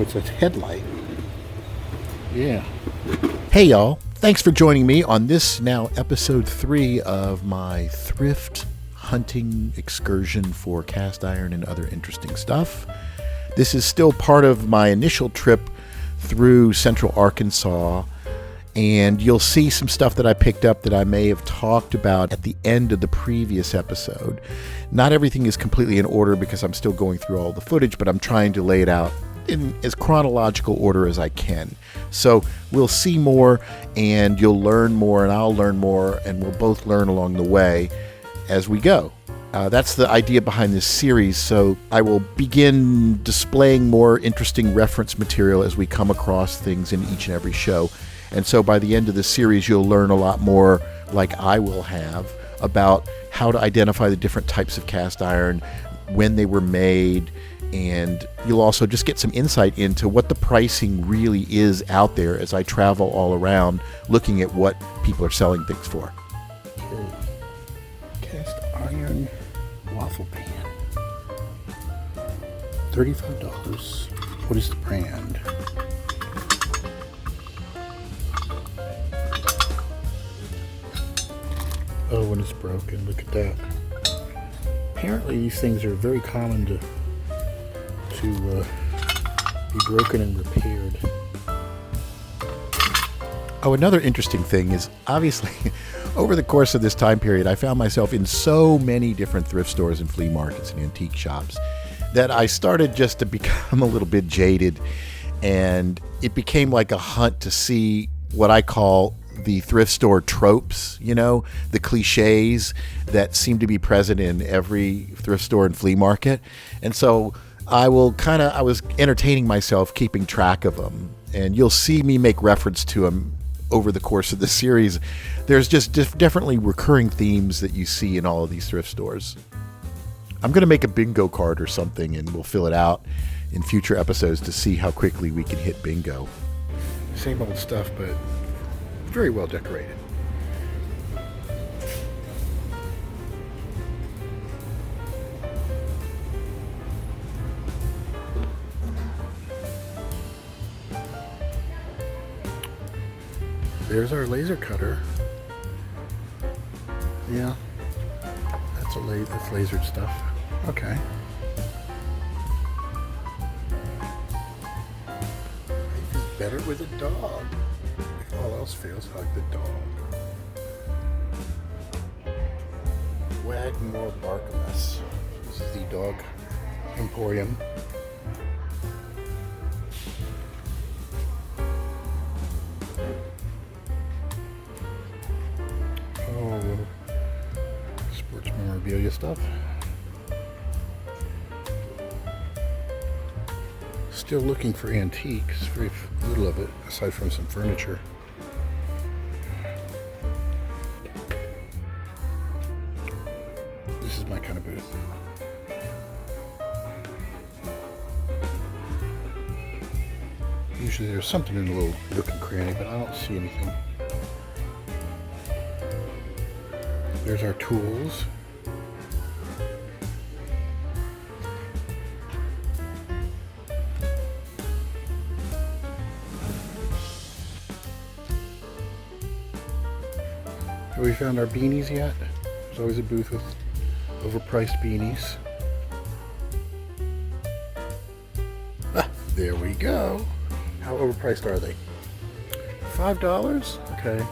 it's a headlight. Yeah. Hey y'all, thanks for joining me on this now episode 3 of my thrift hunting excursion for cast iron and other interesting stuff. This is still part of my initial trip through central Arkansas, and you'll see some stuff that I picked up that I may have talked about at the end of the previous episode. Not everything is completely in order because I'm still going through all the footage, but I'm trying to lay it out in as chronological order as I can. So we'll see more, and you'll learn more, and I'll learn more, and we'll both learn along the way as we go. That's the idea behind this series, so I will begin displaying more interesting reference material as we come across things in each and every show. And so by the end of the series, you'll learn a lot more, like I will have, about how to identify the different types of cast iron, when they were made, and you'll also just get some insight into what the pricing really is out there as I travel all around looking at what people are selling things for. Okay. Cast iron waffle pan. $35. What is the brand? Oh, when it's broken, look at that. Apparently these things are very common to be broken and repaired. Oh, another interesting thing is, obviously, over the course of this time period, I found myself in so many different thrift stores and flea markets and antique shops that I started just to become a little bit jaded, and it became like a hunt to see what I call the thrift store tropes, the cliches that seem to be present in every thrift store and flea market. And so I was entertaining myself keeping track of them, and you'll see me make reference to them over the course of the series. There's just definitely recurring themes that you see in all of these thrift stores. I'm going to make a bingo card or something, and we'll fill it out in future episodes to see how quickly we can hit bingo. Same old stuff, but very well decorated. There's our laser cutter. Yeah, that's lasered stuff. Okay. It's better with a dog. If all else fails, hug the dog. Wagmore Barkless. This is the dog emporium. Sports memorabilia stuff. Still looking for antiques. Very little of it, aside from some furniture. This is my kind of booth. Usually there's something in a little nook and cranny, but I don't see anything. There's our tools. Have we found our beanies yet? There's always a booth with overpriced beanies. Ah, there we go. How overpriced are they? $5? Okay.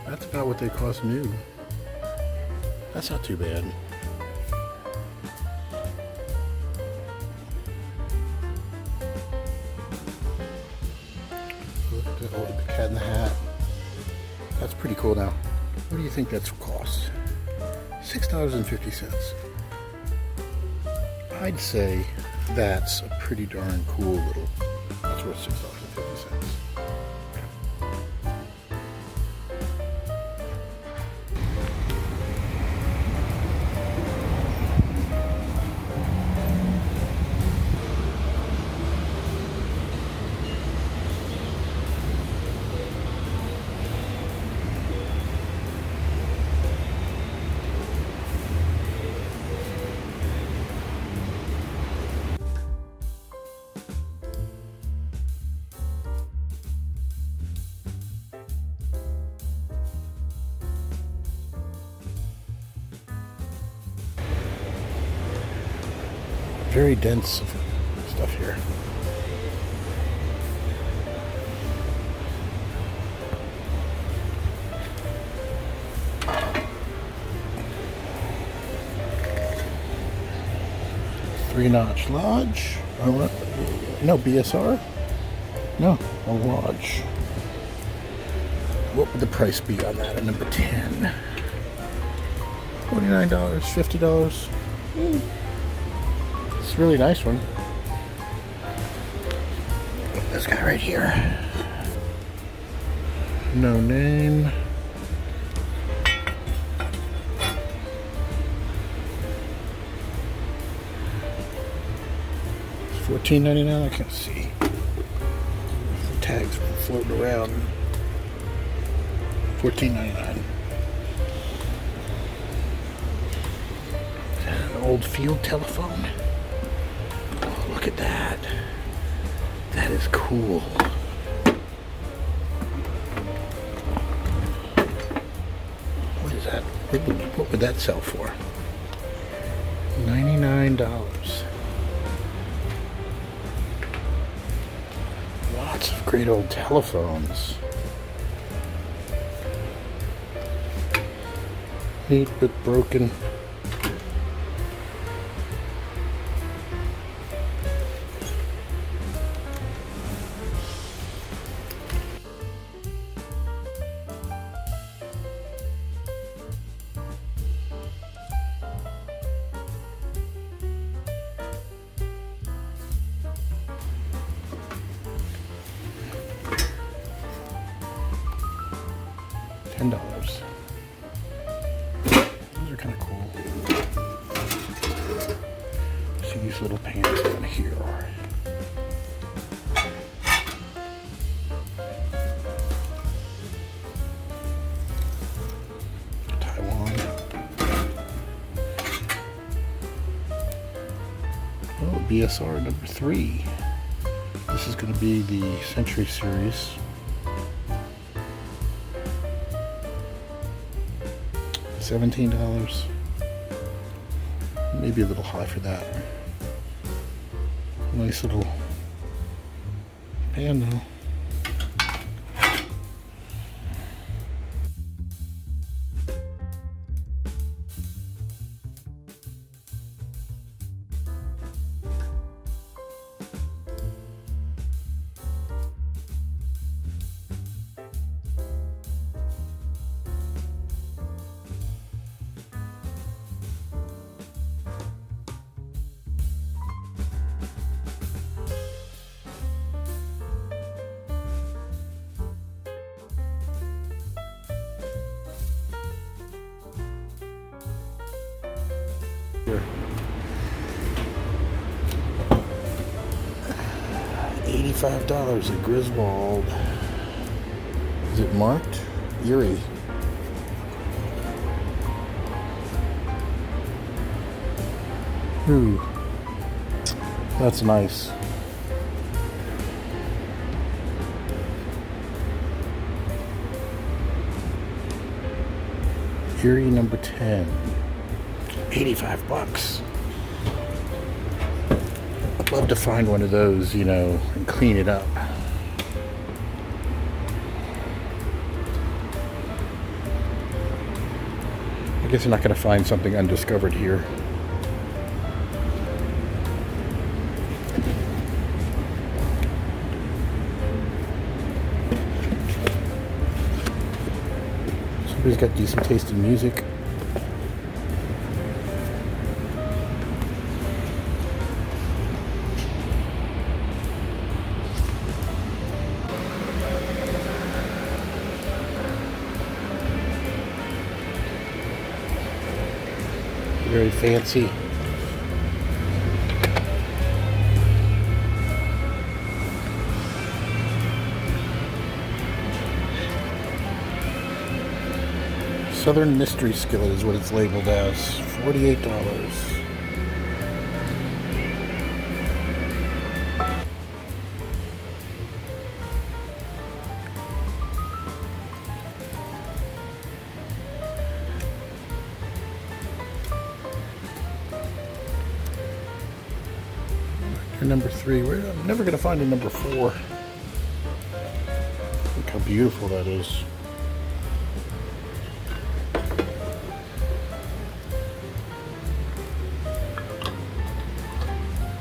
That's about what they cost new. That's not too bad. Look at the cat in the hat. That's pretty cool now. What do you think that's cost? $6.50. I'd say that's a pretty darn cool little. That's worth $6.50. Very dense stuff here. Three-notch lodge. No, BSR? No, a lodge. What would the price be on that at number 10? $49, $50. It's a really nice one. This guy right here. No name. $14.99. I can't see. The tags floating around. $14.99. An old field telephone. Oh, look at that. That is cool. What is that? What would that sell for? $99. Lots of great old telephones. Neat but broken. $10. Those are kind of cool. See these little pans down here. Taiwan. Oh, BSR number 3. This is going to be the Century Series. $17. Maybe a little high for that. Nice little pan though. $85 at Griswold. Is it marked? Erie. Ooh, that's nice. Erie number 10. $85. I'd love to find one of those, you know, and clean it up. I guess you're not going to find something undiscovered here. Somebody's got decent taste in music. Very fancy. Southern Mystery Skillet is what it's labeled as. $48. Or number 3. I'm never going to find a number 4. Look how beautiful that is.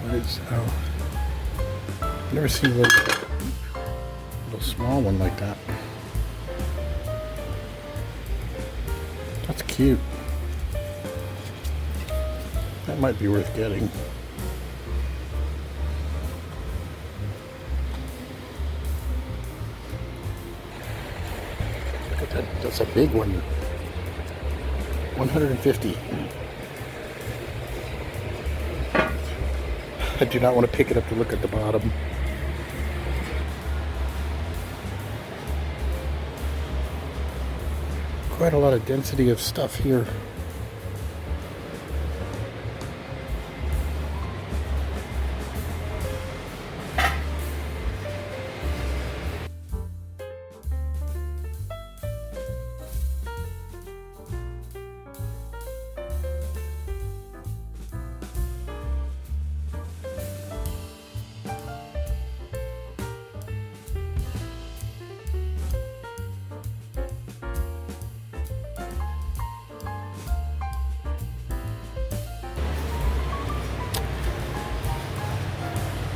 What is... Oh. I've never seen a little small one like that. That's cute. That might be worth getting. Look at that. That's a big one. 150. I do not want to pick it up to look at the bottom. Quite a lot of density of stuff here.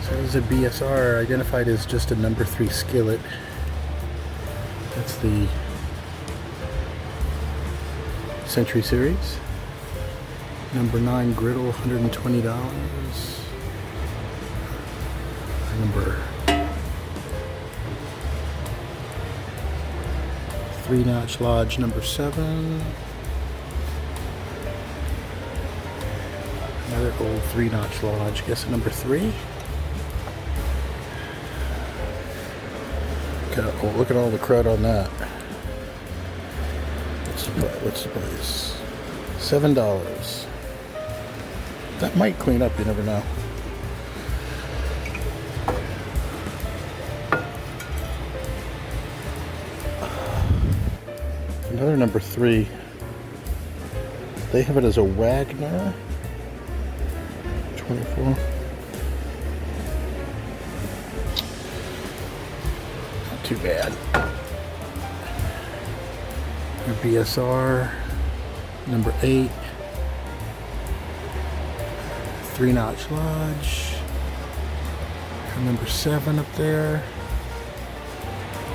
There's a BSR identified as just a number 3 skillet. That's the Century Series. Number 9 griddle, $120. Number 3-notch Lodge, number 7. Another old 3-notch Lodge, guess number 3. Oh, look at all the crud on that. What's the price? $7. That might clean up, you never know. Another number 3. They have it as a Wagner. 24. Too bad. Your BSR, number 8, 3-notch Lodge, and number 7 up there.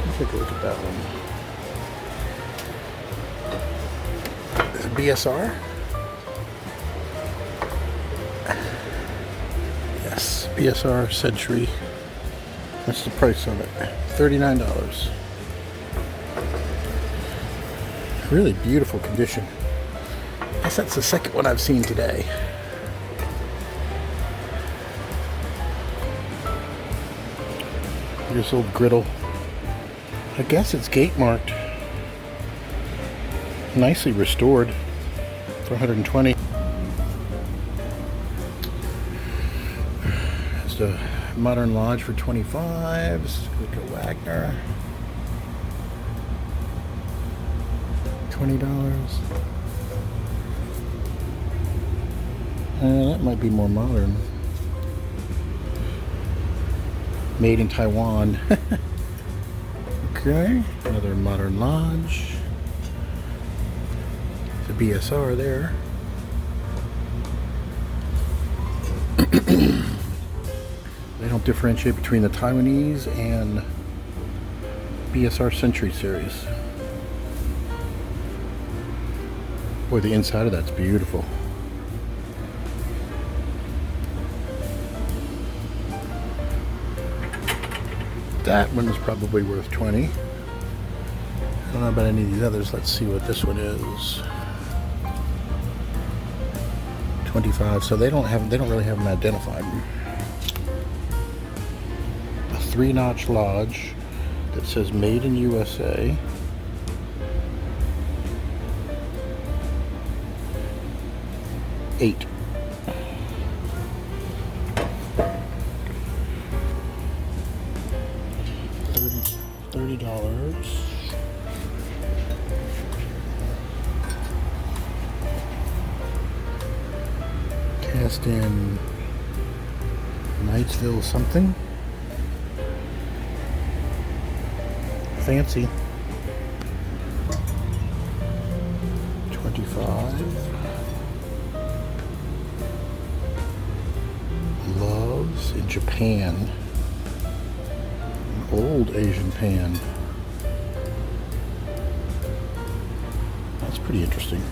Let's take a look at that one. Is it BSR? Yes, BSR Century. What's the price on it? $39. Really beautiful condition. I guess that's the second one I've seen today. Here's old griddle. I guess it's gate marked. Nicely restored for $120. Just a Modern Lodge for $25. Look at Wagner. $20. That might be more modern. Made in Taiwan. Okay, another Modern Lodge. The BSR there. They don't differentiate between the Taiwanese and BSR Century Series. Boy, the inside of that's beautiful. That one is probably worth $20. I don't know about any of these others. Let's see what this one is. $25. So they don't really have them identified. A 3-notch Lodge that says Made in USA. $8. $30. Cast in Knightsville something. Fancy. 25. Loves in Japan. An old Asian pan. That's pretty interesting.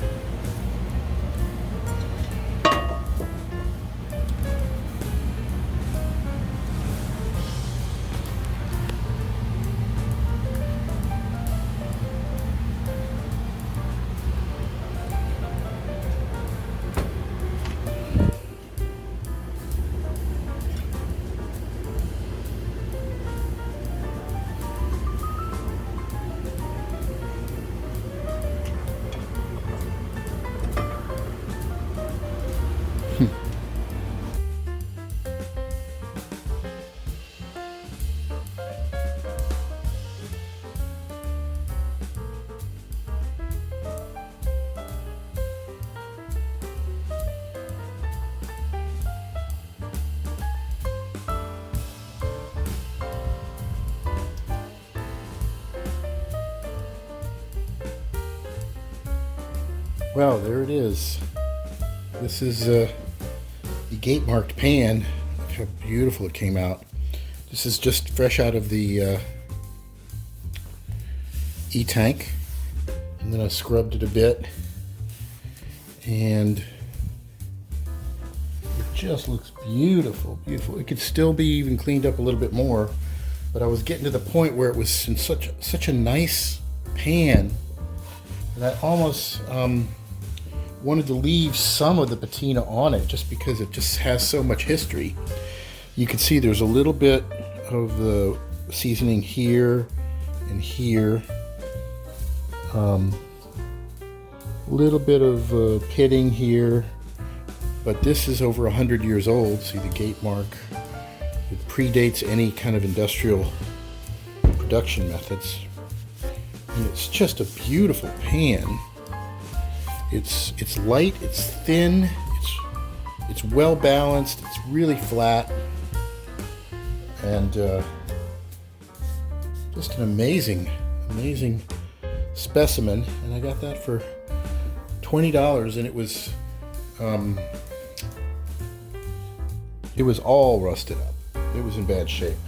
Well, there it is. This is the gate marked pan. Look how beautiful it came out. This is just fresh out of the e-tank. And then I scrubbed it a bit. And it just looks beautiful, beautiful. It could still be even cleaned up a little bit more. But I was getting to the point where it was in such a nice pan that I almost wanted to leave some of the patina on it just because it just has so much history. You can see there's a little bit of the seasoning here and here. A little bit of pitting here. But this is over 100 years old. See the gate mark? It predates any kind of industrial production methods. And it's just a beautiful pan. It's light, it's thin, it's well balanced, it's really flat, and just an amazing specimen. And I got that for $20, and it was all rusted up. It was in bad shape.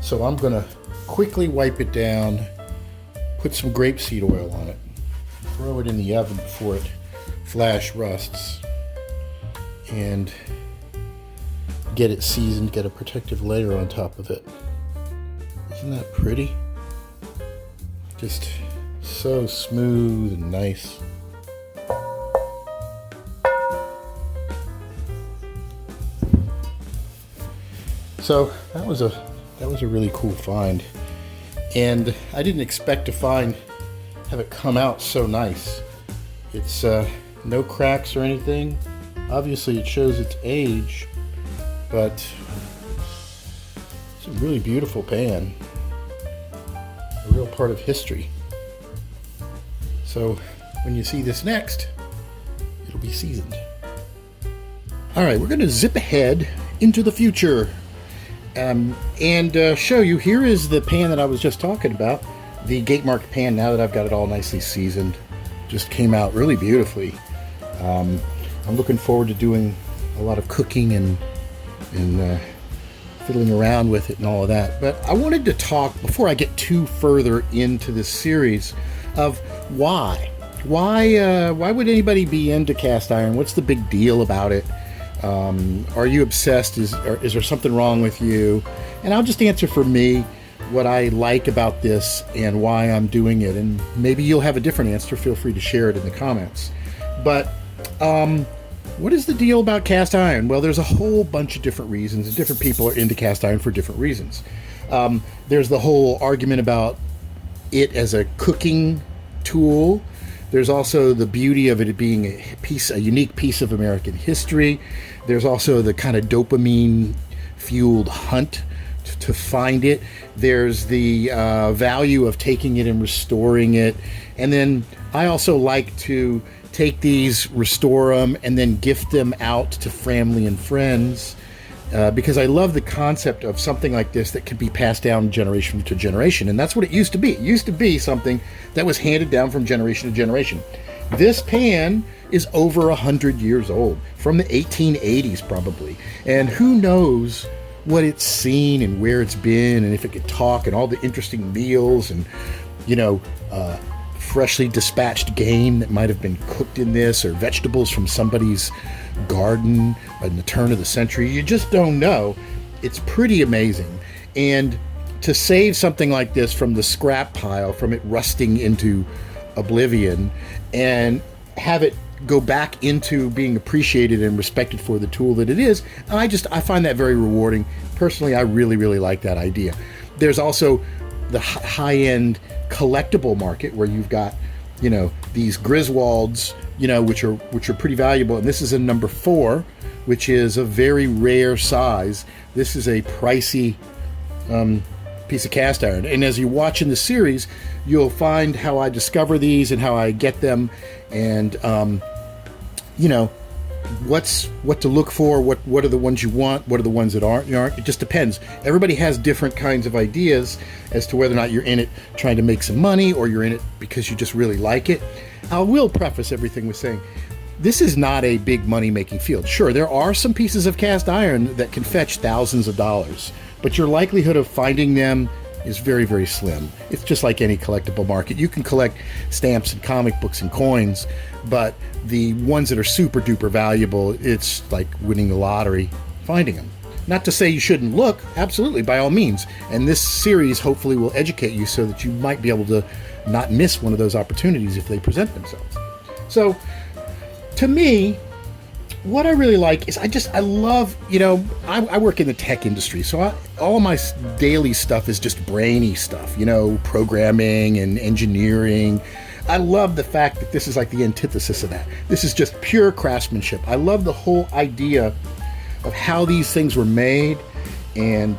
So I'm gonna quickly wipe it down, put some grapeseed oil on it, throw it in the oven before it flash rusts, and get it seasoned, get a protective layer on top of it. Isn't that pretty? Just so smooth and nice. So that was a really cool find, and I didn't expect to have it come out so nice. It's no cracks or anything. Obviously it shows its age, but it's a really beautiful pan. A real part of history. So when you see this next, it'll be seasoned. Alright, we're going to zip ahead into the future and show you. Here is the pan that I was just talking about. The gate marked pan, now that I've got it all nicely seasoned, just came out really beautifully. I'm looking forward to doing a lot of cooking and fiddling around with it and all of that. But I wanted to talk, before I get too further into this series, of why. Why would anybody be into cast iron? What's the big deal about it? Are you obsessed? Is there something wrong with you? And I'll just answer for me what I like about this and why I'm doing it. And maybe you'll have a different answer. Feel free to share it in the comments. But what is the deal about cast iron? Well, there's a whole bunch of different reasons, and different people are into cast iron for different reasons. There's the whole argument about it as a cooking tool. There's also the beauty of it being a unique piece of American history. There's also the kind of dopamine-fueled hunt to find it. There's the value of taking it and restoring it. And then I also like to take these, restore them, and then gift them out to family and friends. because I love the concept of something like this that could be passed down generation to generation. And that's what it used to be. It used to be something that was handed down from generation to generation. This pan is over 100 years old, from the 1880s probably. And who knows what it's seen and where it's been, and if it could talk, and all the interesting meals and, freshly dispatched game that might have been cooked in this, or vegetables from somebody's garden in the turn of the century. You just don't know. It's pretty amazing. And to save something like this from the scrap pile, from it rusting into oblivion, and have it go back into being appreciated and respected for the tool that it is, I find that very rewarding. Personally, I really, really like that idea. There's also the high-end collectible market where you've got, these Griswolds, which are pretty valuable. And this is a number 4, which is a very rare size. This is a pricey piece of cast iron. And as you watch in the series, you'll find how I discover these and how I get them, and what to look for, what are the ones you want, what are the ones that aren't. It just depends. Everybody has different kinds of ideas as to whether or not you're in it trying to make some money, or you're in it because you just really like it. I will preface everything with saying this is not a big money-making field. Sure, there are some pieces of cast iron that can fetch thousands of dollars, but your likelihood of finding them is very, very slim. It's just like any collectible market. You can collect stamps and comic books and coins, but the ones that are super duper valuable, it's like winning the lottery, finding them. Not to say you shouldn't look, absolutely, by all means. And this series hopefully will educate you so that you might be able to not miss one of those opportunities if they present themselves. So, to me, what I really like is I love, I work in the tech industry, so all my daily stuff is just brainy stuff, programming and engineering. I love the fact that this is like the antithesis of that. This is just pure craftsmanship. I love the whole idea of how these things were made and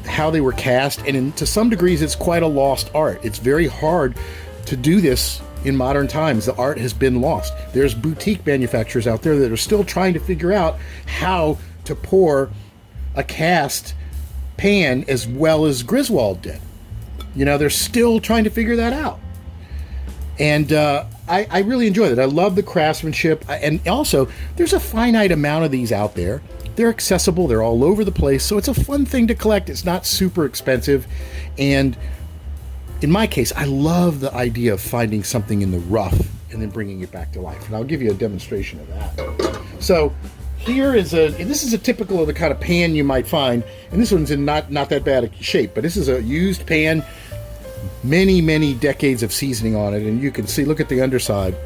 how they were cast, and to some degrees it's quite a lost art. It's very hard to do this in modern times. The art has been lost. There's boutique manufacturers out there that are still trying to figure out how to pour a cast pan as well as Griswold did. They're still trying to figure that out. And I really enjoy that. I love the craftsmanship. And also, there's a finite amount of these out there. They're accessible. They're all over the place. So it's a fun thing to collect. It's not super expensive. And in my case, I love the idea of finding something in the rough and then bringing it back to life. And I'll give you a demonstration of that. So here is this is a typical of the kind of pan you might find. And this one's in not that bad a shape, but this is a used pan, many, many decades of seasoning on it. And you can see, look at the underside.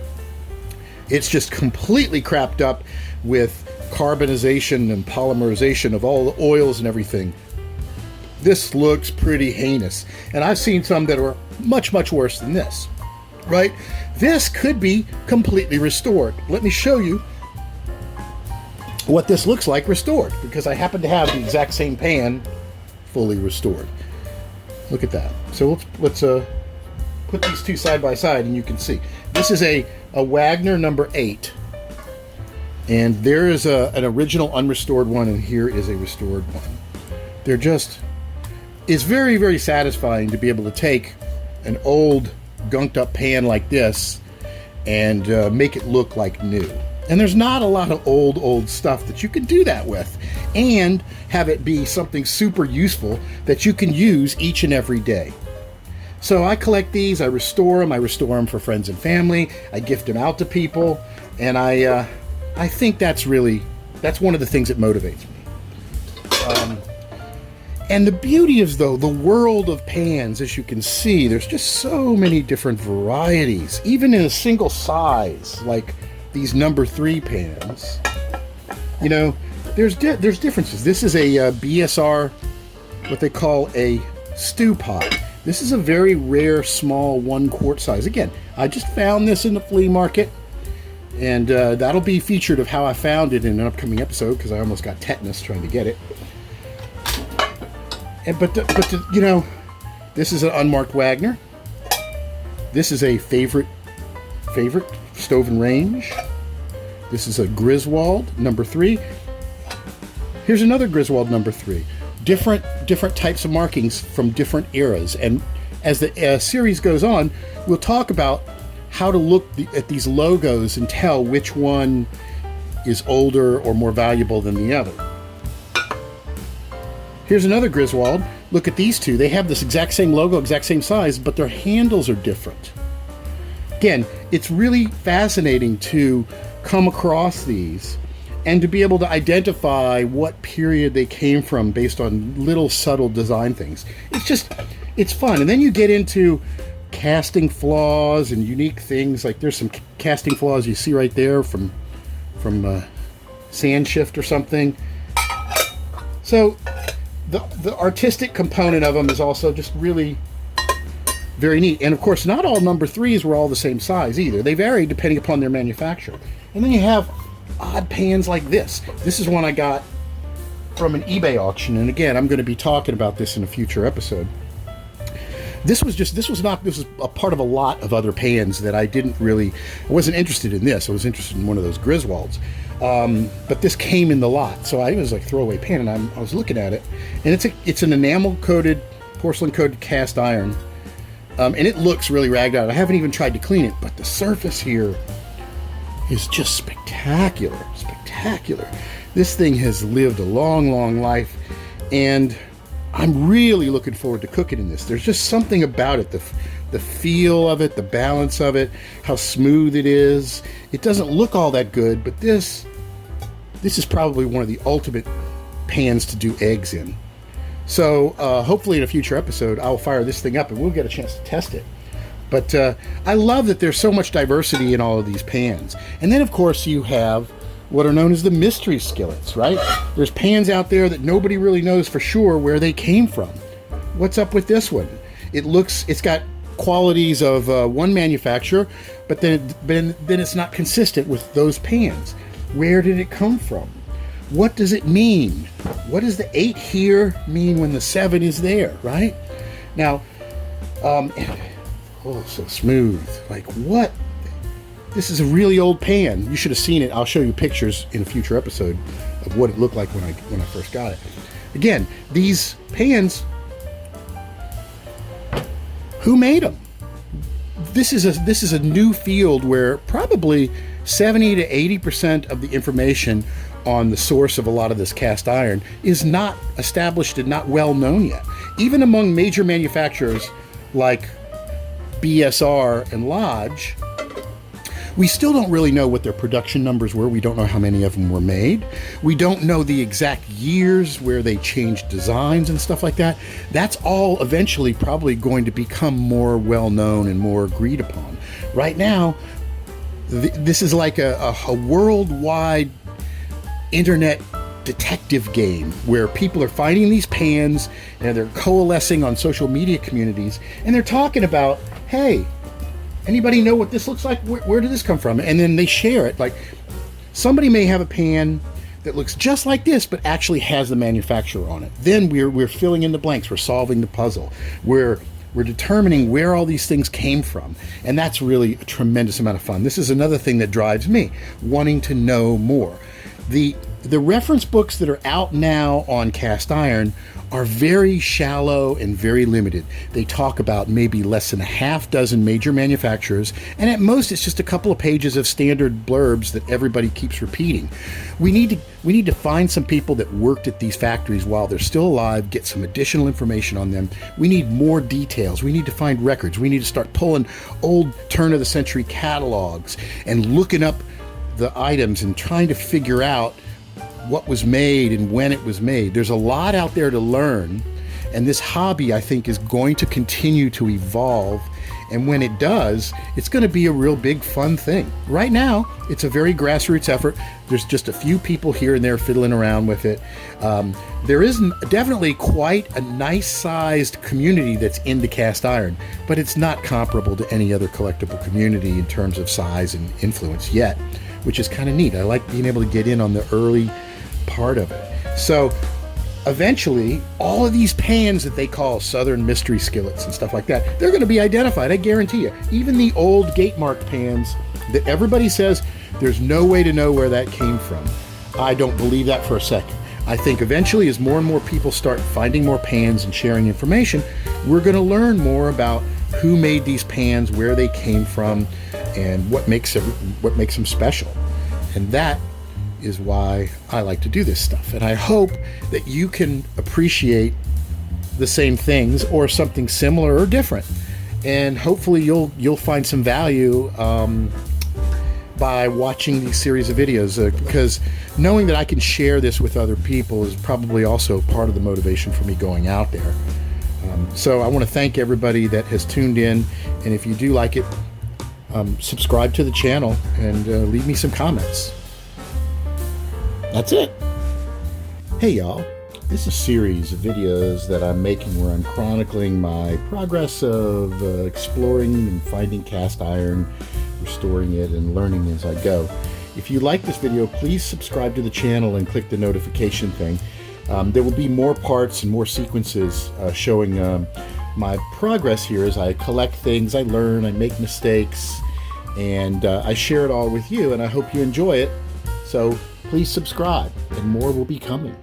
It's just completely crapped up with carbonization and polymerization of all the oils and everything. This looks pretty heinous. And I've seen some that are much, much worse than this, right? This could be completely restored. Let me show you what this looks like restored, because I happen to have the exact same pan fully restored. Look at that. So let's put these two side by side and you can see. This is a Wagner number 8. And there is an original unrestored one, and here is a restored one. They're just... It's very, very satisfying to be able to take an old, gunked up pan like this and make it look like new. And there's not a lot of old stuff that you can do that with and have it be something super useful that you can use each and every day. So I collect these, I restore them for friends and family, I gift them out to people, and I think that's one of the things that motivates me. And the beauty is, though, the world of pans, as you can see, there's just so many different varieties, even in a single size, like these number 3 pans. There's differences. This is a BSR, what they call a stew pot. This is a very rare, small 1 quart size. Again, I just found this in the flea market, and that'll be featured of how I found it in an upcoming episode, because I almost got tetanus trying to get it. But this is an unmarked Wagner. This is a favorite stove and range. This is a Griswold number 3. Here's another Griswold number 3. Different types of markings from different eras. And as the series goes on, we'll talk about how to look at these logos and tell which one is older or more valuable than the other. Here's another Griswold. Look at these two. They have this exact same logo, exact same size, but their handles are different. Again, it's really fascinating to come across these and to be able to identify what period they came from based on little subtle design things. It's fun. And then you get into casting flaws and unique things. Like there's some casting flaws you see right there from Sand Shift or something. So the artistic component of them is also just really very neat. And of course, not all number 3s were all the same size either. They varied depending upon their manufacturer. And then you have odd pans like this. This is one I got from an eBay auction. And again, I'm going to be talking about this in a future episode. This was a part of a lot of other pans that I wasn't interested in this. I was interested in one of those Griswolds. But this came in the lot. So I was like throwaway pan, and I was looking at it. And it's an enamel coated, porcelain coated cast iron. And it looks really ragged out. I haven't even tried to clean it, but the surface here is just spectacular. This thing has lived a long, long life, and I'm really looking forward to cooking in this. There's just something about it, the feel of it, the balance of it, how smooth it is. It doesn't look all that good, but this is probably one of the ultimate pans to do eggs in. So hopefully in a future episode, I'll fire this thing up and we'll get a chance to test it. But I love that there's so much diversity in all of these pans. And then, of course, you have what are known as the mystery skillets, right? There's pans out there that nobody really knows for sure where they came from. What's up with this one? It's got qualities of one manufacturer, but then it's not consistent with those pans. Where did it come from? What does it mean? What does the 8 here mean when the 7 is there, right? Now, so smooth. Like what? This is a really old pan. You should have seen it. I'll show you pictures in a future episode of what it looked like when I first got it. Again, these pans, who made them? This is a new field where probably 70 to 80% of the information on the source of a lot of this cast iron is not established and not well known yet. Even among major manufacturers like BSR and Lodge, we still don't really know what their production numbers were. We don't know how many of them were made. We don't know the exact years where they changed designs and stuff like that. That's all eventually probably going to become more well known and more agreed upon. Right now, this is like a worldwide internet detective game where people are finding these pans and they're coalescing on social media communities and they're talking about, hey, anybody know what this looks like? Where did this come from? And then they share it. Like somebody may have a pan that looks just like this, but actually has the manufacturer on it. Then we're filling in the blanks. We're solving the puzzle. We're determining where all these things came from. And that's really a tremendous amount of fun. This is another thing that drives me, wanting to know more. The reference books that are out now on cast iron are very shallow and very limited. They talk about maybe less than a half dozen major manufacturers, and at most it's just a couple of pages of standard blurbs that everybody keeps repeating. We need to find some people that worked at these factories while they're still alive, get some additional information on them. We need more details. We need to find records. We need to start pulling old turn of the century catalogs and looking up the items and trying to figure out what was made and when it was made. There's a lot out there to learn, and this hobby, I think, is going to continue to evolve, and when it does, it's going to be a real big fun thing. Right now, it's a very grassroots effort. There's just a few people here and there fiddling around with it. There is definitely quite a nice-sized community that's into cast iron, but it's not comparable to any other collectible community in terms of size and influence yet, which is kind of neat. I like being able to get in on the early part of it. So eventually, all of these pans that they call Southern mystery skillets and stuff like that, they're going to be identified, I guarantee you. Even the old gate marked pans that everybody says there's no way to know where that came from. I don't believe that for a second. I think eventually, as more and more people start finding more pans and sharing information, we're going to learn more about who made these pans, where they came from, and what makes them special. And that is why I like to do this stuff. And I hope that you can appreciate the same things or something similar or different. And hopefully you'll find some value by watching these series of videos, because knowing that I can share this with other people is probably also part of the motivation for me going out there. So I want to thank everybody that has tuned in, and if you do like it, subscribe to the channel and leave me some comments. That's it. Hey y'all, this is a series of videos that I'm making where I'm chronicling my progress of exploring and finding cast iron, restoring it, and learning as I go. If you like this video, please subscribe to the channel and click the notification thing. There will be more parts and more sequences showing my progress here as I collect things, I learn, I make mistakes, and I share it all with you, and I hope you enjoy it. So please subscribe, and more will be coming.